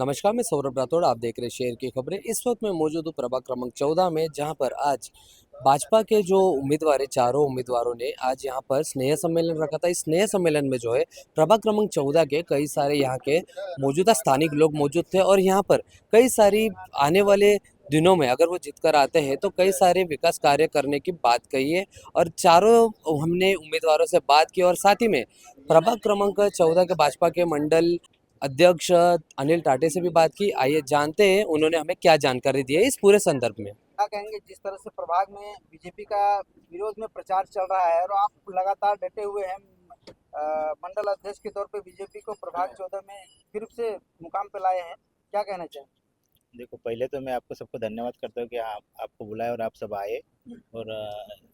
नमस्कार, मैं सौरभ राठौड़। आप देख रहे हैं शहर की खबरें। इस वक्त मैं मौजूद हूँ प्रभाग क्रमांक 14 में, जहां पर आज भाजपा के जो उम्मीदवार है, चारों उम्मीदवारों ने आज यहां पर स्नेह सम्मेलन रखा था। इस स्नेह सम्मेलन में जो है प्रभाग क्रमांक 14 के कई सारे यहाँ के मौजूदा स्थानिक लोग मौजूद थे और यहाँ पर कई सारी आने वाले दिनों में अगर वो जीत कर आते हैं तो कई सारे विकास कार्य करने की बात कही है। और चारों हमने उम्मीदवारों से बात की और साथ ही में प्रभाग क्रमांक 14 के भाजपा के मंडल अध्यक्ष अनिल टाटे से भी बात की। आइए जानते हैं उन्होंने हमें क्या जानकारी दी है इस पूरे संदर्भ में। क्या कहेंगे जिस तरह से प्रभाग में बीजेपी का विरोध में प्रचार चल रहा है और आप लगातार डटे हुए हैं मंडल अध्यक्ष के तौर पे बीजेपी को प्रभाग 14 में फिर से मुकाम पे लाए हैं, क्या कहना चाहें? देखो, पहले तो मैं आपको सबको धन्यवाद करता हूँ कि आप आपको बुलाया और आप सब आए। और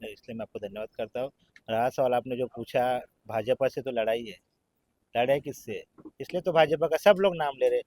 इसलिए मैं आपको धन्यवाद करता हूँ। रहा सवाल आपने जो पूछा, भाजपा से तो लड़ाई है। लड़ाई किससे है? इसलिए तो भाजपा का सब लोग नाम ले रहे।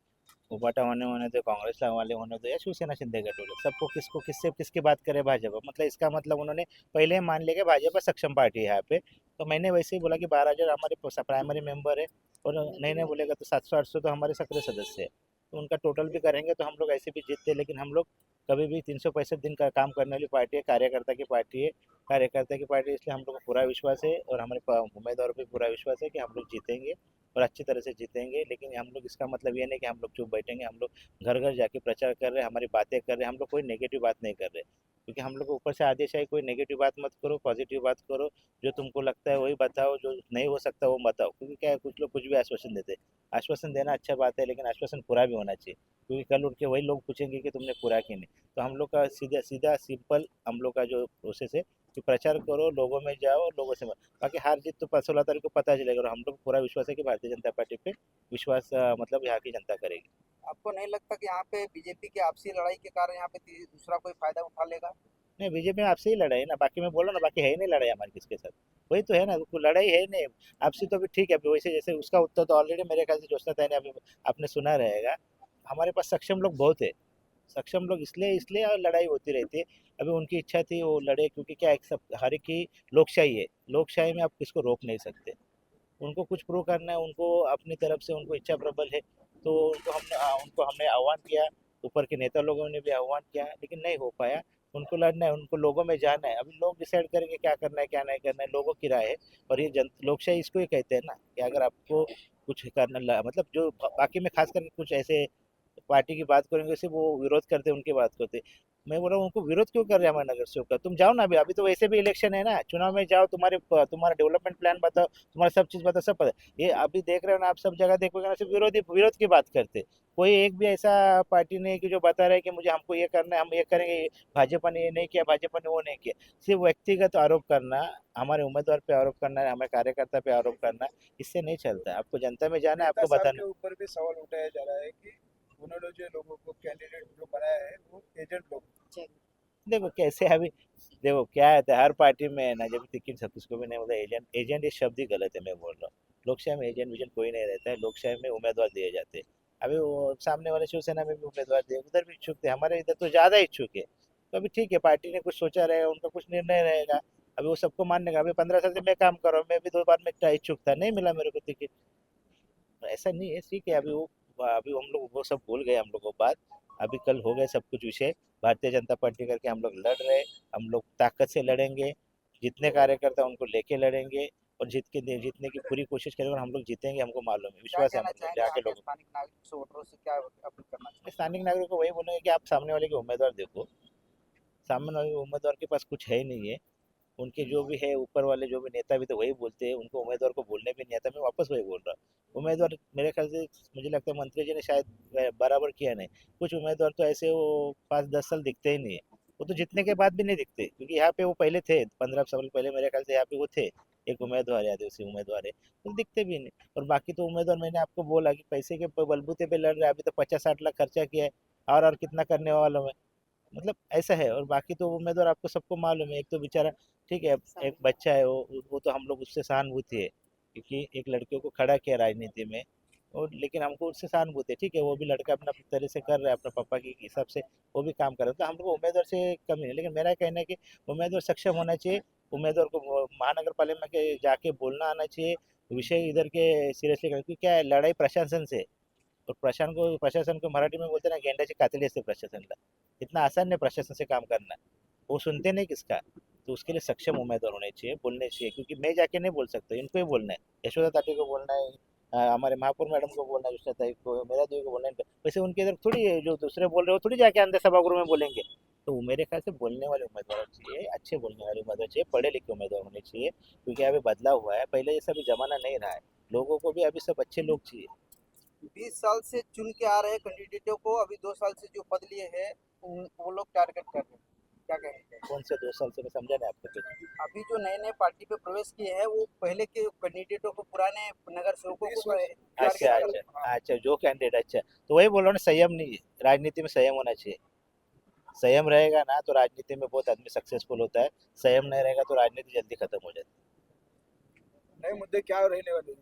उपाटा होने होने तो, कांग्रेस वाले होने तो, या शिवसेना शिंदे गठबंधन, सबको किसको किससे किसकी बात करे भाजपा, मतलब इसका मतलब उन्होंने पहले ही मान लिया कि भाजपा सक्षम पार्टी है यहाँ पे। तो मैंने वैसे ही बोला कि 12,000 हमारे प्राइमरी मेंबर है, और नए नए बोलेगा तो 700-800 तो हमारे सक्रिय सदस्य है। तो उनका टोटल भी करेंगे तो हम लोग ऐसे भी जीतते, लेकिन हम लोग कभी भी 365 दिन का काम करने वाली पार्टी है, कार्यकर्ता की पार्टी है। कार्यकर्ता की पार्टी, इसलिए हम लोग को पूरा विश्वास है और हमारे उम्मीदवारों पर पूरा विश्वास है कि हम लोग जीतेंगे और अच्छी तरह से जीतेंगे। लेकिन हम लोग, इसका मतलब ये नहीं कि हम लोग चुप बैठेंगे। हम लोग घर घर जाके प्रचार कर रहे हैं, हमारी बातें कर रहे हैं। हम लोग कोई नेगेटिव बात नहीं कर रहे, क्योंकि हम लोग को ऊपर से आदेश है कोई नेगेटिव बात मत करो, पॉजिटिव बात करो। जो तुमको लगता है वही बताओ, जो नहीं हो सकता वो बताओ। क्योंकि क्या है, कुछ लोग कुछ भी आश्वासन देते हैं। आश्वासन देना अच्छा बात है, लेकिन आश्वासन पूरा भी होना चाहिए, क्योंकि कल उठ के वही लोग पूछेंगे कि तुमने पूरा क्यों नहीं। तो हम लोग का सीधा सीधा सिंपल हम लोग का जो प्रोसेस है कि प्रचार करो, लोगों में जाओ, लोगों से बाकी हार जीत तो 16 तारीख को पता चलेगा। और हम लोग को पूरा विश्वास है कि भारतीय जनता पार्टी पे विश्वास, मतलब यहाँ की जनता करेगी। आपको नहीं लगता कि यहाँ पे बीजेपी की आपसी लड़ाई के कारण यहाँ पे दूसरा कोई फायदा उठा लेगा? नहीं, बीजेपी में आपसे ही लड़ाई है ना, बाकी मैं बोल रहा ना, बाकी है ही नहीं लड़ाई हमारी किसके साथ। वही तो है ना, कोई लड़ाई है ही नहीं। आपसी तो अभी ठीक है, अभी वैसे जैसे उसका उत्तर तो ऑलरेडी मेरे ख्याल से ज्योत्सना ताई ने अभी आपने सुना रहेगा। हमारे पास सक्षम लोग बहुत है। सक्षम लोग इसलिए इसलिए और लड़ाई होती रहती है। अभी उनकी इच्छा थी वो लड़े, क्योंकि क्या, एक सब हर एक की लोकशाही है। लोकशाही में आप किसको रोक नहीं सकते। उनको कुछ प्रूव करना है, उनको अपनी तरफ से उनको इच्छा प्रबल है। तो उनको हमने आह्वान किया, ऊपर के नेता लोगों ने भी आह्वान किया, लेकिन नहीं हो पाया। उनको लड़ना है, उनको लोगों में जाना है। अभी लोग डिसाइड करेंगे क्या करना है क्या नहीं करना है, लोगों की राय है। और ये लोकशाही इसको ही कहते हैं ना, कि अगर आपको कुछ करना मतलब जो बाकी में खास करके कुछ ऐसे पार्टी की बात करेंगे, सिर्फ वो विरोध करते हैं, उनकी बात करते। मैं बोल रहा हूँ उनको विरोध क्यों कर रहे हैं हमारे नगर सेवक का? तुम जाओ ना, अभी अभी तो वैसे भी इलेक्शन है ना, चुनाव में जाओ, तुम्हारा डेवलपमेंट प्लान बताओ, तुम्हारा सब चीज बताओ, सब पता। ये अभी देख रहे हो ना, आप सब जगह देखोगे ना, सिर्फ विरोध की बात करते। कोई एक भी ऐसा पार्टी नहीं है कि जो बता रहा है कि मुझे हमको ये करना है, हम ये करेंगे, भाजपा ने ये नहीं किया, भाजपा ने वो नहीं किया। सिर्फ व्यक्तिगत आरोप करना, हमारे उम्मीदवार पे आरोप करना है, हमारे कार्यकर्ता पे आरोप करना, इससे नहीं चलता है। आपको जनता में जाना है, नेता आपको साहब के बताना। ऊपर भी सवाल उठाया जा रहा है कि उन्होंने जो लोगों को कैंडिडेट जो बनाया है वो एजेंट लोग। देखो कैसे अभी, देखो क्या है, हर पार्टी में है ना, जब लेकिन सब किसको भी नहीं बोलता एजेंट। एजेंट ये शब्द ही गलत है, मैं बोल रहा हूँ। लोकशाही में एजेंट वेजेंट कोई नहीं रहता है। लोकशाही में उम्मीदवार दिए जाते हैं। अभी वो सामने वाले शिवसेना में भी उम्मीदवार दिए, उधर भी इच्छुक थे, हमारे इधर तो ज्यादा इच्छुक है। तो अभी ठीक है, पार्टी ने कुछ सोचा रहेगा, उनका कुछ निर्णय रहेगा। अभी वो सबको मानने का। अभी 15 साल से मैं काम कर रहा हूँ, मैं भी 2 बार में इच्छुक था, नहीं मिला मेरे को टिकट। ऐसा नहीं है, ठीक है। अभी हम लोग वो सब भूल गए, हम लोग को बात। अभी कल हो गए सब कुछ विषय। भारतीय जनता पार्टी करके हम लोग लड़ रहे। हम लोग ताकत से लड़ेंगे, जितने कार्यकर्ता उनको लेके लड़ेंगे, और जीतने की पूरी कोशिश करेंगे, और हम लोग जीतेंगे, हमको मालूम है, क्या विश्वास है हम कहना लोग चाहेंगे यहाँ के यहाँ के लोगों स्थानिक नागरिक से, वोटरों से क्या अपील करना को। चाहेंगे? स्थानीय नागरिक को वही बोलेंगे कि आप सामने वाले के उम्मीदवार देखो। सामने वाले उम्मीदवार के पास कुछ है ही नहीं है। उनके जो भी है ऊपर वाले जो भी नेता भी तो वही बोलते हैं, उनको उम्मीदवार को बोलने भी नहीं आता। मैं वापस वही बोल रहा हूँ, उम्मीदवार मेरे ख्याल से, मुझे लगता है मंत्री जी ने शायद बराबर किया नहीं। कुछ उम्मीदवार तो ऐसे वो 5-10 साल दिखते ही नहीं है। वो तो जीतने के बाद भी नहीं दिखते, क्योंकि यहाँ पे वो पहले थे 15 साल पहले, मेरे ख्याल से यहाँ पे वो थे। एक उम्मीदवार है, आदिवासी उम्मीदवार है, तो दिखते भी नहीं। और बाकी तो उम्मीदवार, मैंने आपको बोला कि पैसे के बलबूते पे लड़ रहे हैं। अभी तो 50-60 लाख खर्चा किया है, और कितना करने वाला है, मतलब ऐसा है। और बाकी तो उम्मीदवार आपको सबको मालूम है। एक तो बेचारा, ठीक है, एक बच्चा है, वो तो हम लोग उससे सहानुभूति है, क्योंकि एक लड़के को खड़ा किया राजनीति में। और लेकिन हमको उससे सहानुभूति है, ठीक है, वो भी लड़का अपना तरह से कर रहा है, अपने पापा के हिसाब से वो भी काम कर रहा है। तो हम लोग उम्मीदवार से कमी है, लेकिन मेरा कहना है कि उम्मीदवार सक्षम होना चाहिए। उम्मीदवार को महानगर पालिका के जाके बोलना आना चाहिए, विषय इधर के सीरियसली, क्योंकि क्या है, लड़ाई प्रशासन से, और प्रशासन को मराठी में बोलते ना, गेंडाची कातडी असते प्रशासनला. इतना आसान नहीं प्रशासन से काम करना. वो सुनते नहीं किसका. तो उसके लिए सक्षम उम्मीदवार होने चाहिए, बोलने चाहिए, क्योंकि मैं जाके नहीं बोल सकता, इनको ही बोलना है. यशोदा ताटी को बोलना है, हमारे महापौर मैडम को बोलना है, विष्णु ताई को, मेरा देवी को बोलना है. वैसे उनके इधर थोड़ी जो दूसरे बोल रहे हो थोड़ी जाके अंदर सभागृह में बोलेंगे. तो मेरे ख्याल से बोलने वाले उम्मीदवार चाहिए, अच्छे बोलने वाले उम्मीदवार चाहिए, पढ़े लिखे उम्मीदवार होने चाहिए, क्योंकि अभी बदलाव हुआ है, पहले जैसा भी जमाना नहीं रहा है. लोगों को भी अभी सब अच्छे लोग चाहिए. 20 साल से चुन के आ रहे कैंडिडेटों को अभी 2 साल से जो पद लिए हैं वो लोग टारगेट कर रहे हैं, क्या कहेंगे? कौन से 2 साल से मैं समझा नहीं आपको कुछ. अभी जो नए नए पार्टी पे प्रवेश किए हैं वो पहले के कैंडिडेटों को, पुराने नगर सेवकों को टारगेट अच्छा कर रहे अच्छा हैं। अच्छा, जो कैंडिडेट. अच्छा, तो वही बोल रहा हूँ ना, संयम नहीं है, राजनीति में संयम होना चाहिए. संयम रहेगा ना तो राजनीति में बहुत आदमी सक्सेसफुल होता है. संयम नहीं रहेगा तो राजनीति जल्दी खत्म हो जाती है. नए मुद्दे क्या रहने वाले हैं?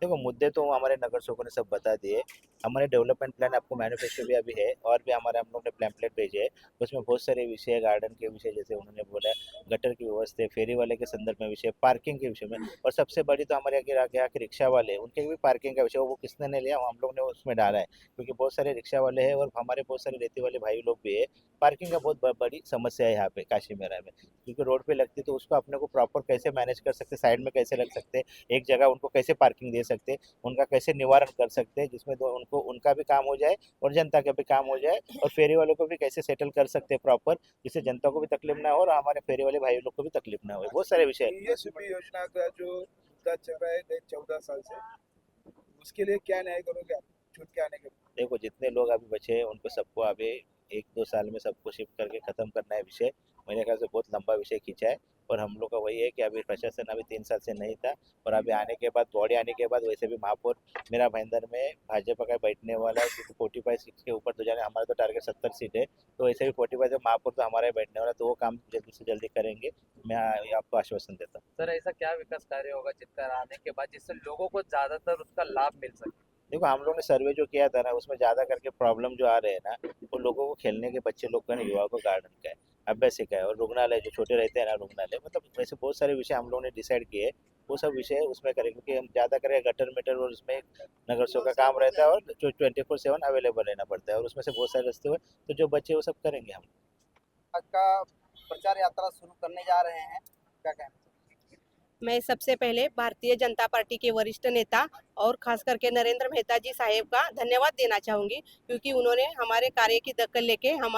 देखो, मुद्दे तो हमारे नगर सेवकों ने सब बता दिए. हमारे डेवलपमेंट प्लान आपको मैनिफेस्टो भी अभी है, और भी हमारे हम लोग ने पैम्पलेट भेजे है. उसमें बहुत सारे विषय, गार्डन के विषय जैसे उन्होंने बोला, गटर की व्यवस्था, फेरी वाले के संदर्भ में विषय, पार्किंग के विषय में, और सबसे बड़ी तो हमारे आगे आके रिक्शा वाले, उनके भी पार्किंग का विषय, वो किसने नहीं लिया, हम लोग ने उसमें डाला है. क्योंकि बहुत सारे रिक्शा वाले हैं और हमारे बहुत सारे रेती वाले भाई लोग भी है. पार्किंग का बहुत बड़ी समस्या है यहाँ पे काशी मेरा में, क्योंकि रोड पे लगती, तो उसको अपने को प्रॉपर कैसे मैनेज कर सकते, साइड में कैसे रख सकते, एक जगह उनको कैसे पार्किंग दे सकते, उनका कैसे निवारण कर सकते हैं, जिसमें तो उनको उनका भी काम हो जाए और जनता का भी काम हो जाए, और फेरी वालों को भी कैसे सेटल कर सकते हैं प्रॉपर, जिससे जनता को भी तकलीफ ना हो और हमारे फेरी वाले भाई लोग को भी तकलीफ ना हो. बहुत सारे विषय हैं. पीएसयूपी योजना का जो मुद्दा चल रहा है गए 14 साल से, उसके लिए क्या न्याय करोगे आप चुन के आने के बाद? देखो, जितने लोग अभी बचे हैं उनको सबको अभी 1-2 साल में सबको शिफ्ट करके खत्म करना है विषय. मेरे ख्याल से बहुत लंबा विषय खींचा है, और हम लोग का वही है कि अभी प्रशासन अभी 3 साल से नहीं था, और अभी आने के बाद, बॉडी आने के बाद, वैसे भी महापौर मेरा भाईंदर में भाजपा का बैठने वाला है, क्योंकि 45 सीट के ऊपर तो जाने, हमारा तो टारगेट 70 सीट है, तो वैसे भी 45 महापौर तो हमारा ही बैठने वाला है, तो वो काम जल्दी से जल्दी करेंगे. मैं आपको आश्वासन देता हूँ. सर ऐसा क्या विकास कार्य होगा जिसका आने के बाद जिससे लोगों को ज्यादातर उसका लाभ मिल सके? देखो, हम लोग ने सर्वे जो किया था ना, उसमें ज़्यादा करके प्रॉब्लम जो आ रहे हैं ना, वो लोगों को खेलने के, बच्चे लोग का ना, युवाओं को गार्डन का है, अभ्यासिका का है, और रुग्णालय जो छोटे रहते हैं ना, रुग्णालय, मतलब वैसे बहुत सारे विषय हम लोगों ने डिसाइड किए. वो सब विषय उसमें करें, क्योंकि हम ज़्यादा करें गटर मीटर, और उसमें नगर सेवक का काम रहता है, और जो 24/7 अवेलेबल रहना पड़ता है, और उसमें से बहुत सारे रस्ते हुए, तो जो बच्चे वो सब करेंगे हम. आज का प्रचार यात्रा शुरू करने जा रहे हैं, क्या कहना? मैं सबसे पहले भारतीय जनता पार्टी के वरिष्ठ नेता और खास करके नरेंद्र मेहता जी साहेब का धन्यवाद देना चाहूँगी, क्योंकि उन्होंने हमारे कार्य की दखल लेके हम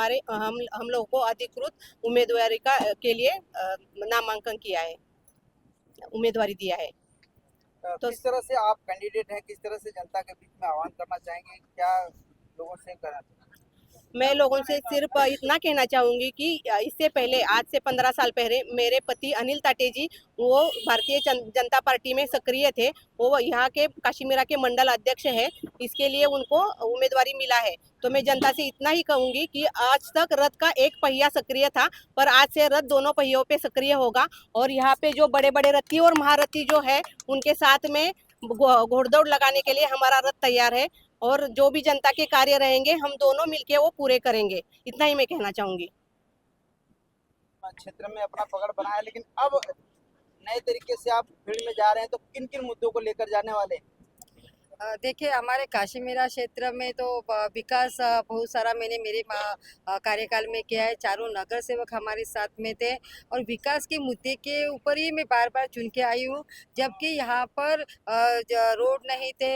लोगों को अधिकृत उम्मीदवारी के लिए नामांकन किया है, उम्मीदवारी दिया है. तो किस तरह से आप कैंडिडेट हैं, किस तरह से जनता के बीच में आह्वान करना चाहेंगे, क्या लोगों से करना चाहेंगे? मैं लोगों से सिर्फ इतना कहना चाहूँगी कि इससे पहले, आज से 15 साल पहले, मेरे पति अनिल ताटे जी, वो भारतीय जनता पार्टी में सक्रिय थे. वो यहाँ के काशीमीरा के मंडल अध्यक्ष है. इसके लिए उनको उम्मीदवारी मिला है. तो मैं जनता से इतना ही कहूँगी कि आज तक रथ का एक पहिया सक्रिय था, पर आज से रथ दोनों पहियों पे सक्रिय होगा. और यहाँ पे जो बड़े बड़े रथी और महारथी जो है, उनके साथ में घोड़दौड़ लगाने के लिए हमारा रथ तैयार है. और जो भी जनता के कार्य रहेंगे, हम दोनों मिलके वो पूरे करेंगे. इतना ही मैं कहना चाहूंगी. क्षेत्र में अपना पकड़ बनाया, लेकिन अब नए तरीके से आप फील्ड में जा रहे हैं, तो किन किन मुद्दों को लेकर जाने वाले हैं? देखिए, हमारे काशीमीरा क्षेत्र में तो विकास बहुत सारा मैंने मेरे कार्यकाल में किया है. चारों नगर सेवक हमारे साथ में थे, और विकास के मुद्दे के ऊपर ही मैं बार बार चुन के आई हूँ. जबकि यहाँ पर रोड नहीं थे,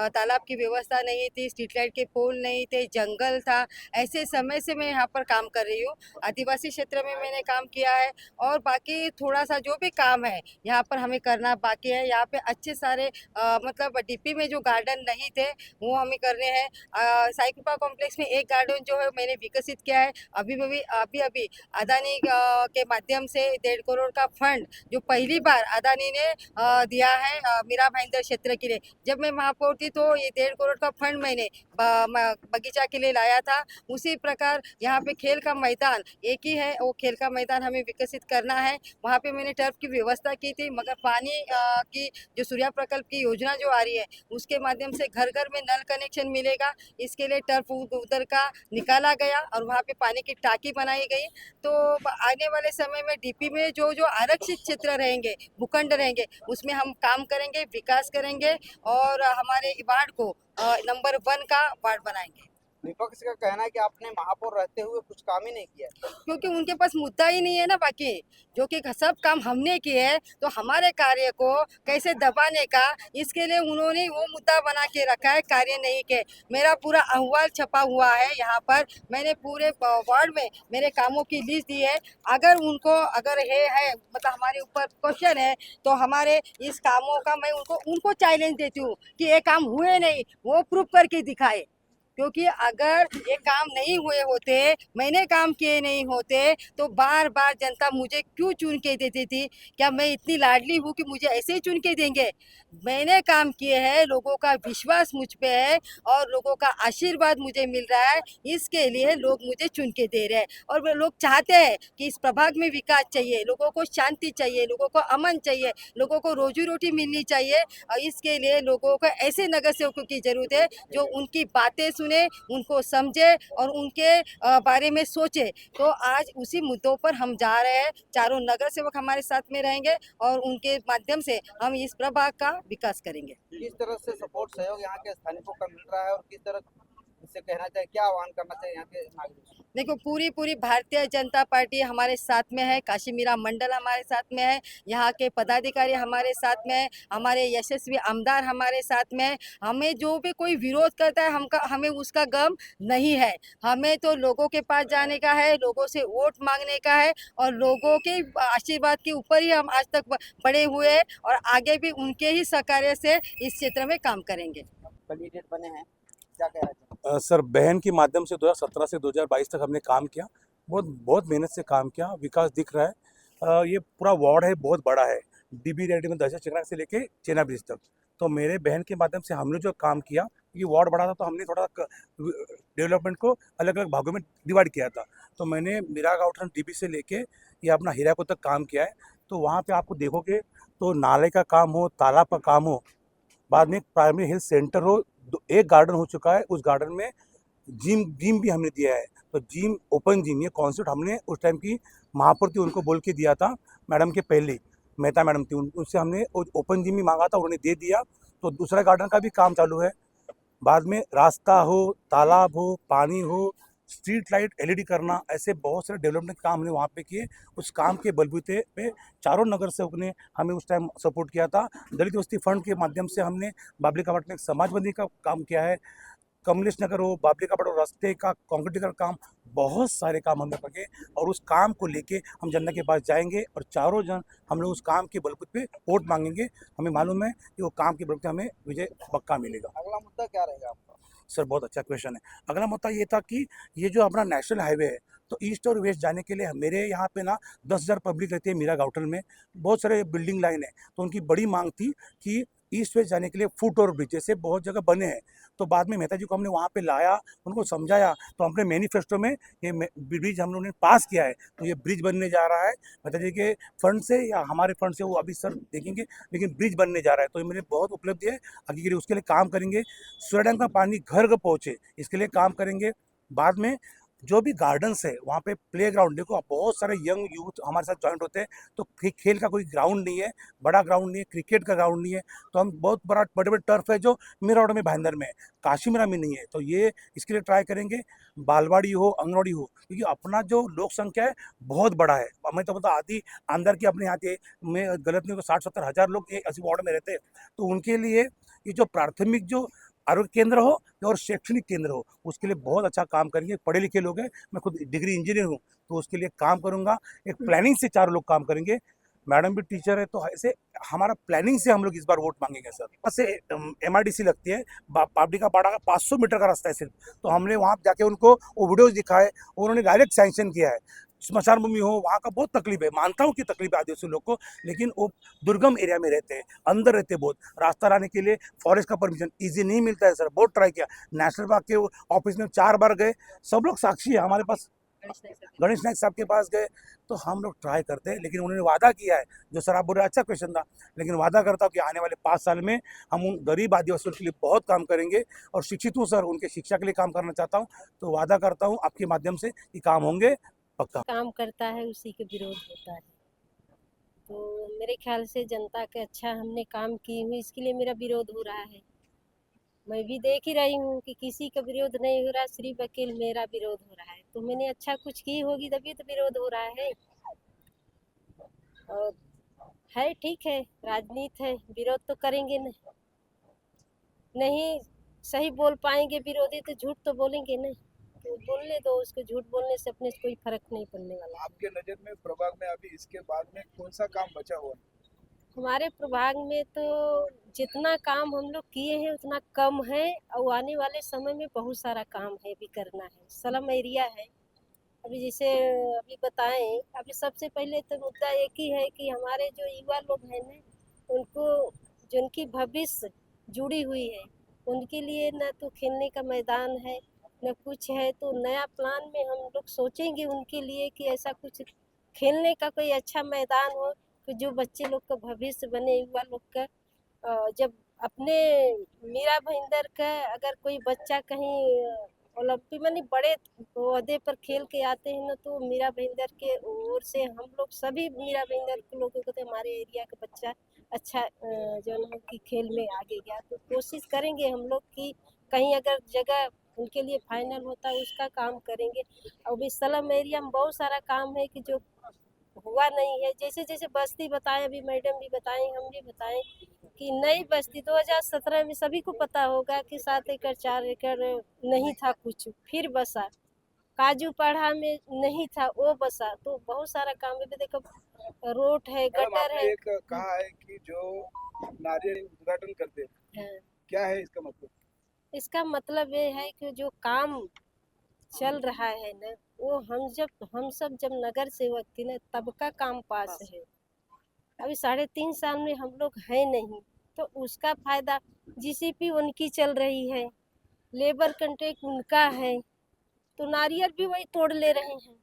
तालाब की व्यवस्था नहीं थी, स्ट्रीट लाइट के पोल नहीं थे, जंगल था. ऐसे समय से मैं यहाँ पर काम कर रही हूँ. आदिवासी क्षेत्र में मैंने काम किया है, और बाकी थोड़ा सा जो भी काम है यहाँ पर हमें करना बाकी है. यहाँ पे अच्छे सारे मतलब डीपी में जो गार्डन नहीं थे वो हमें करने हैं. साई कृपा कॉम्प्लेक्स में एक गार्डन जो है मैंने विकसित किया है. अभी अदानी के माध्यम से 1.5 करोड़ का फंड जो पहली बार अदानी ने दिया है मीरा भाईंदर क्षेत्र के लिए. जब मैं महापौर थी तो ये 1.5 करोड़ का फंड मैंने बगीचा के लिए लाया था. उसी प्रकार यहाँ पे खेल का मैदान एक ही है, वो खेल का मैदान हमें विकसित करना है. वहाँ पे मैंने टर्फ की व्यवस्था की थी, मगर पानी की जो सूर्या प्रकल्प की योजना जो आ रही है, उसके माध्यम से घर घर में नल कनेक्शन मिलेगा। इसके लिए टर्फ उधर का निकाला गया और वहाँ पे पानी की टाकी बनाई गई। तो आने वाले समय में डीपी में जो जो आरक्षित क्षेत्र रहेंगे, भूखंड रहेंगे, उसमें हम काम करेंगे, विकास करेंगे और हमारे वार्ड को नंबर 1 का वार्ड बनाएंगे। विपक्ष का कहना है कि आपने महापौर रहते हुए कुछ काम ही नहीं किया। क्योंकि उनके पास मुद्दा ही नहीं है ना, बाकी जो कि सब काम हमने किए हैं, तो हमारे कार्य को कैसे दबाने का, इसके लिए उन्होंने वो मुद्दा बना के रखा है, कार्य नहीं के। मेरा पूरा अहवाल छपा हुआ है यहाँ पर, मैंने पूरे वार्ड में मेरे कामों की लिस्ट दी है। अगर है मतलब हमारे ऊपर क्वेश्चन है, तो हमारे इस कामों का मैं उनको चैलेंज देती हूँ कि ये काम हुए नहीं, वो प्रूफ करके दिखाए। क्योंकि अगर ये काम नहीं हुए होते, मैंने काम किए नहीं होते, तो बार बार जनता मुझे क्यों चुन के देती थी? क्या मैं इतनी लाडली हूँ कि मुझे ऐसे ही चुन के देंगे? मैंने काम किए हैं, लोगों का विश्वास मुझ पे है और लोगों का आशीर्वाद मुझे मिल रहा है, इसके लिए लोग मुझे चुन के दे रहे हैं। और वो लोग चाहते हैं कि इस प्रभाग में विकास चाहिए, लोगों को शांति चाहिए, लोगों को अमन चाहिए, लोगों को रोजी रोटी मिलनी चाहिए। और इसके लिए लोगों को ऐसे नगर सेवकों की जरूरत है जो उनकी बातें सुने, उनको समझे और उनके बारे में सोचे। तो आज उसी मुद्दों पर हम जा रहे हैं। चारों नगर सेवक हमारे साथ में रहेंगे और उनके माध्यम से हम इस प्रभाग का विकास करेंगे। किस तरह से सपोर्ट सहयोग यहाँ के स्थानीयों को मिल रहा है और किस तरह से कहना चाहिए, क्या आह्वान करना चाहिए यहाँ के नागरिकों को? देखो, पूरी भारतीय जनता पार्टी हमारे साथ में है, काशी मीरा मंडल हमारे साथ में है, यहाँ के पदाधिकारी हमारे साथ में है, हमारे यशस्वी आमदार हमारे साथ में है। हमें जो भी कोई विरोध करता है, हमें उसका गम नहीं है। हमें तो लोगों के पास जाने का है, लोगों से वोट मांगने का है और लोगों के आशीर्वाद के ऊपर ही हम आज तक बढ़े हुए हैं और आगे भी उनके ही सहकार्य से इस क्षेत्र में काम करेंगे। कैंडिडेट बने हैं, क्या कहना चाहिए? सर, बहन के माध्यम से 2017 से 2022 तक हमने काम किया, बहुत मेहनत से काम किया, विकास दिख रहा है। ये पूरा वार्ड है, बहुत बड़ा है, डीबी रेडी में दशरथ चक्रा से लेके चेना ब्रिज तक। तो मेरे बहन के माध्यम से हमने जो काम किया, ये वार्ड बड़ा था तो हमने थोड़ा डेवलपमेंट को अलग अलग भागों में डिवाइड किया था। तो मैंने मीरा गाउठन डीबी से लेके ये अपना हीराको तक काम किया है। तो वहाँ पे आपको देखोगे तो नाले का काम हो, तालाब का काम हो, बाद में प्राइमरी हेल्थ सेंटर हो, एक गार्डन हो चुका है, उस गार्डन में जिम भी हमने दिया है। तो जिम, ओपन जिम, ये कॉन्सेप्ट हमने उस टाइम की महापौर थी उनको बोल के दिया था, मैडम के पहले मेहता मैडम थी, उनसे हमने ओपन जिम भी मांगा था, उन्होंने दे दिया। तो दूसरा गार्डन का भी काम चालू है। बाद में रास्ता हो, तालाब हो, पानी हो, स्ट्रीट लाइट एलईडी करना, ऐसे बहुत सारे डेवलपमेंट काम हमने वहाँ पे किए। उस काम के बलबूते पे चारों नगर सेवक ने हमें उस टाइम सपोर्ट किया था। दलित वस्ती फंड के माध्यम से हमने बाबली का में समाजबंदी का काम किया है। कमलेश नगर हो, बाबली का रास्ते का कॉन्क्रीटीकरण काम, बहुत सारे काम हमें लगे और उस काम को लेके हम जनता के पास जाएंगे और चारों जन हम लोग उस काम के बलबूते पे वोट मांगेंगे। हमें मालूम है कि वो काम के बलबूते हमें विजय पक्का मिलेगा। अगला मुद्दा क्या रहेगा आपका? सर, बहुत अच्छा क्वेश्चन है। अगला मुद्दा ये था कि ये जो अपना नेशनल हाईवे है, तो ईस्ट और वेस्ट जाने के लिए मेरे यहाँ पे ना 10,000 पब्लिक रहती है मीरा गाउठन में, बहुत सारे बिल्डिंग लाइन है। तो उनकी बड़ी मांग थी कि ईस्ट वेस्ट जाने के लिए फुट ओवर ब्रिज जैसे बहुत जगह बने हैं। तो बाद में मेहता जी को हमने वहाँ पे लाया, उनको समझाया, तो अपने मैनिफेस्टो में ये ब्रिज हम लोगों ने पास किया है। तो ये ब्रिज बनने जा रहा है मेहता जी के फंड से या हमारे फंड से, वो अभी सर देखेंगे, लेकिन ब्रिज बनने जा रहा है। तो ये मेरे बहुत उपलब्धि है, आगे के लिए उसके लिए काम करेंगे। सूर्यडैम का पानी घर घर पहुँचे, इसके लिए काम करेंगे। बाद में जो भी गार्डन्स है वहाँ पे प्ले ग्राउंड, देखो बहुत सारे यंग यूथ हमारे साथ ज्वाइंट होते हैं, तो खेल का कोई ग्राउंड नहीं है, बड़ा ग्राउंड नहीं है, क्रिकेट का ग्राउंड नहीं है। तो हम बहुत बड़े बड़े टर्फ है जो मीरा रोड में, भाईंदर में, काशी मीरा में नहीं है। तो ये इसके लिए ट्राई करेंगे, बालवाड़ी हो, आंगनवाड़ी हो, क्योंकि अपना जो लोक संख्या है बहुत बड़ा है। मैं तो मतलब आधी अंदर की अपने यहाँ में गलत नहीं, 60-70 हज़ार लोग ऐसी वार्ड में रहते हैं। तो उनके लिए ये जो प्राथमिक जो आरोग्य केंद्र हो और शैक्षणिक केंद्र हो, उसके लिए बहुत अच्छा काम करेंगे। पढ़े लिखे लोग हैं, मैं खुद डिग्री इंजीनियर हूँ, तो उसके लिए काम करूँगा। एक प्लानिंग से 4 लोग काम करेंगे, मैडम भी टीचर है, तो ऐसे हमारा प्लानिंग से हम लोग इस बार वोट मांगेंगे सर। वहाँ से MRDC लगती है, पापड़ी का बाड़ा का 500 मीटर का रास्ता है सिर्फ। तो हमने वहाँ जाके उनको वो वीडियोज़ दिखाए, उन्होंने डायरेक्ट सैंक्शन किया है। स्मशान भूमि हो, वहाँ का बहुत तकलीफ है, मानता हूँ कि तकलीफ है आदिवासी लोग को, लेकिन वो दुर्गम एरिया में रहते हैं, अंदर रहते हैं बहुत। रास्ता लाने के लिए फॉरेस्ट का परमिशन ईजी नहीं मिलता है सर, बहुत ट्राई किया। नेशनल पार्क के ऑफिस में 4 बार गए, सब लोग साक्षी है हमारे पास। गणेश नायक साहब के पास गए तो हम लोग ट्राई करते हैं, लेकिन उन्होंने वादा किया है, जो सर आप बोल रहे हैं अच्छा क्वेश्चन था, लेकिन वादा करता हूँ कि आने वाले 5 साल में हम उन गरीब आदिवासियों के लिए बहुत काम करेंगे और शिक्षित हूँ सर, उनके शिक्षा के लिए काम करना चाहता हूँ, तो वादा करता हूँ आपके माध्यम से कि काम होंगे पक्का। काम करता है उसी के विरोध होता है, तो मेरे ख्याल से जनता के अच्छा हमने काम किए हुए इसके लिए मेरा विरोध हो रहा है। मैं भी देख ही रही हूँ कि किसी का विरोध नहीं हो रहा, सिर्फ अकेले मेरा विरोध हो रहा है, तो मैंने अच्छा कुछ की होगी तभी तो विरोध हो रहा है। और है ठीक है, राजनीति है, विरोध तो करेंगे नहीं सही बोल पाएंगे विरोधी तो झूठ तो बोलेंगे नहीं, तो बोलने दो उसको, झूठ बोलने से अपने से कोई फर्क नहीं पड़ने वाला। आपके नजर में प्रभाग में अभी इसके बाद में कौन सा काम बचा हुआ है? हमारे प्रभाग में तो जितना काम हम लोग किए हैं उतना कम है, और आने वाले समय में बहुत सारा काम है भी करना है। स्लम एरिया है, अभी जैसे अभी बताएं, अभी सबसे पहले तो मुद्दा एक ही है कि हमारे जो युवा लोग हैं ना, उनको जिनकी भविष्य जुड़ी हुई है उनके लिए न तो खेलने का मैदान है न कुछ है, तो नया प्लान में हम लोग सोचेंगे उनके लिए कि ऐसा कुछ खेलने का कोई अच्छा मैदान हो कि जो बच्चे लोग का भविष्य बने, युवा लोग का। जब अपने मीरा भाईंदर का अगर कोई बच्चा कहीं ओलंपिक में बड़े ओहदे पर खेल के आते हैं ना, तो मीरा भाईंदर के ओर से हम लोग सभी मीरा भाईंदर के लोगों को, तो हमारे एरिया का बच्चा अच्छा जो है कि खेल में आगे गया, तो कोशिश करेंगे हम लोग कि कहीं अगर जगह उनके लिए फाइनल होता है उसका काम करेंगे। और भी स्लम एरिया में बहुत सारा काम है कि जो हुआ नहीं है, जैसे जैसे बस्ती बताएं, अभी मैडम भी बताएं, हम भी बताएं कि नई बस्ती 2017 में सभी को पता होगा कि 7 एकड़ 4 एकड़ नहीं था कुछ, फिर बसा। काजू पाढ़ा में नहीं था, वो बसा। तो बहुत सारा काम है, देखो रोड है, मैडम गटर आपने है। एक कहा है कि जो नारियल उद्घाटन करते हैं, हाँ, क्या है इसका मतलब? इसका मतलब ये है कि जो काम चल रहा है ना, वो हम सब जब नगर सेवक थे ना तब का काम पास है। अभी 3.5 साल में हम लोग है नहीं, तो उसका फायदा जीसीपी उनकी चल रही है, लेबर कंट्रैक्ट उनका है, तो नारियल भी वही तोड़ ले रहे हैं।